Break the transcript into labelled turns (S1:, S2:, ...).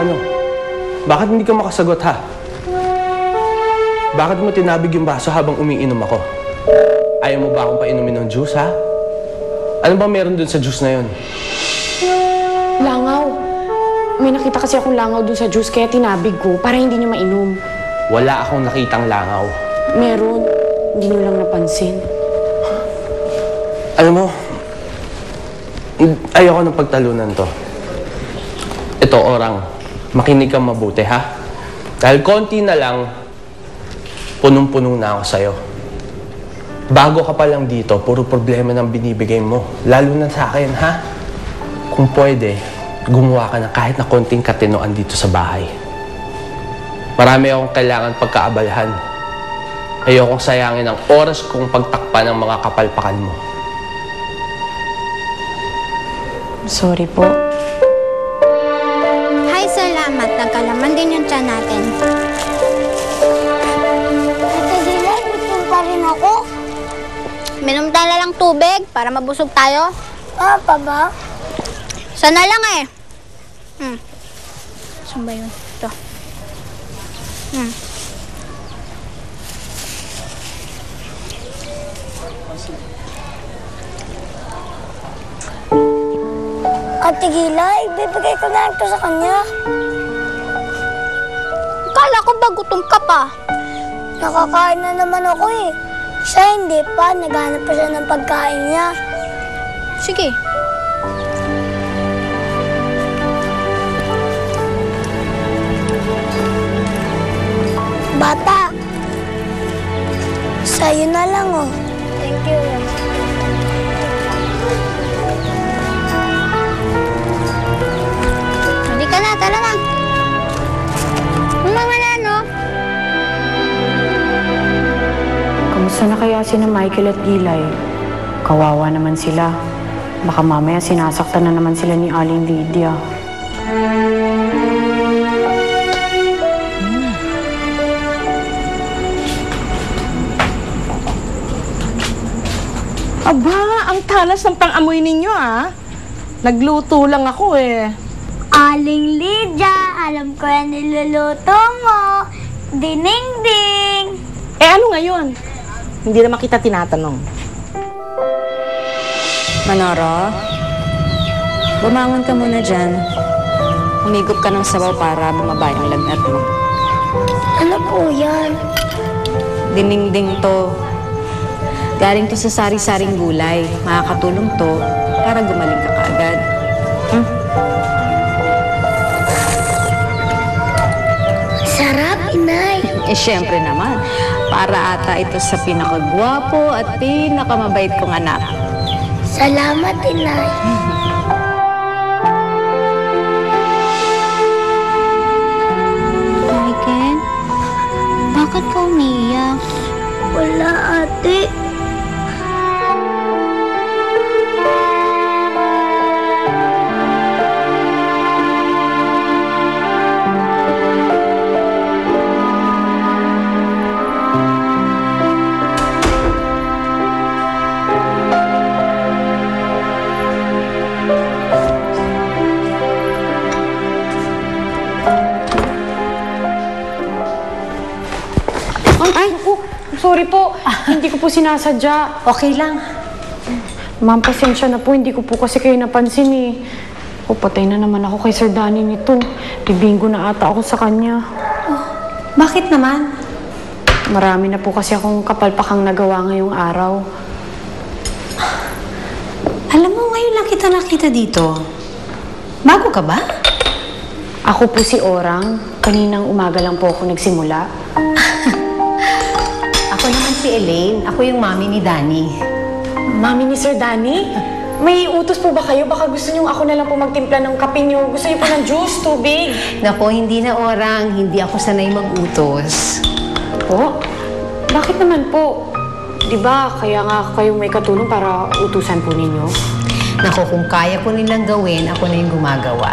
S1: Ano? Bakit hindi ka makasagot, ha? Bakit mo tinabig yung baso habang umiinom ako? Ayaw mo ba akong painumin ng juice, ha? Ano ba meron dun sa juice na yun?
S2: Langaw. May nakita kasi akong langaw dun sa juice kaya tinabig ko para hindi niyo mainom.
S1: Wala akong nakitang langaw.
S2: Meron. Hindi niyo lang napansin.
S1: Alam mo, ayoko ng pagtalunan to. Ito, Orang, makinig kang mabuti, ha? Dahil konti na lang, punong-punong na ako sa'yo. Bago ka pa lang dito, puro problema ng binibigay mo. Lalo na sa akin, ha? Kung pwede, gumawa ka na kahit na konting katinoan dito sa bahay. Marami akong kailangan pagkaabalahan. Ayokong sayangin ang oras kong pagtakpan ng mga kapalpakan mo.
S2: Sorry po.
S3: Hi, salamat. Nagkalaman din yung tiyan natin.
S4: Ate Dilay, gutom pa rin ako.
S3: Minom tayo lang tubig para mabusog tayo.
S4: Pa ba?
S3: Sana lang eh. Saan ba yun? Ito.
S4: Ate Gilay, bibigay ko na lang to sa kanya.
S3: Kala ko ba gutom ka pa?
S4: Nakakain na naman ako eh. Siya hindi pa, naghanap pa siya ng pagkain niya.
S3: Sige.
S4: Bata, sa'yo na lang oh.
S3: Thank you. Hindi ka na, tala na. Mama na, no?
S2: Kamusta na kaya sina Michael at Gilay? Kawawa naman sila. Baka mamaya sinasaktan na naman sila ni Aling Lydia.
S5: Aba, ang talas ng pang-amoy ninyo, ah. Nagluto lang ako, eh.
S4: Aling Lydia, alam ko yan niluluto mo. Dining-ding!
S5: Eh, ano ngayon? Hindi naman kita tinatanong.
S6: Manoro, bumangon ka muna dyan. Humigop ka ng sabaw para bumaba yung lagnat mo.
S4: Ano po yan?
S6: Dinding-ding to. Galing to sa sari-saring gulay. Makakatulong to para gumaling ka kaagad.
S4: Sarap, inay.
S6: Eh, syempre naman. Para ata ito sa pinakagwapo at pinakamabait kong anak.
S4: Salamat, inay.
S3: Michael, bakit ka umiiyak?
S4: Wala, ate.
S2: Ay, sorry po. Hindi ko po sinasadya.
S6: Okay lang.
S2: Ma'am, pasensya na po. Hindi ko po kasi kayo napansin eh. O, patay na naman ako kay Sir Danny nito. Bibinggo na ata ako sa kanya.
S6: Bakit naman?
S2: Marami na po kasi akong kapalpakang nagawa ngayong araw.
S6: Alam mo, ngayon lang kita nakita dito. Bago ka ba?
S2: Ako po si Orang. Kaninang umaga lang po ako nagsimula.
S7: Ako naman si Elaine. Ako yung mami ni Danny.
S2: Mami ni Sir Danny? May utos po ba kayo? Baka gusto niyo ako na lang po magtimpla ng kape niyo. Gusto niyo po ng juice, tubig?
S7: Nako, hindi na Orang. Hindi ako sanay mag-utos.
S2: Po? Bakit naman po? Diba, kaya nga kayo may katulong para utusan po ninyo?
S7: Nako, kung kaya ko nilang gawin, ako na yung gumagawa.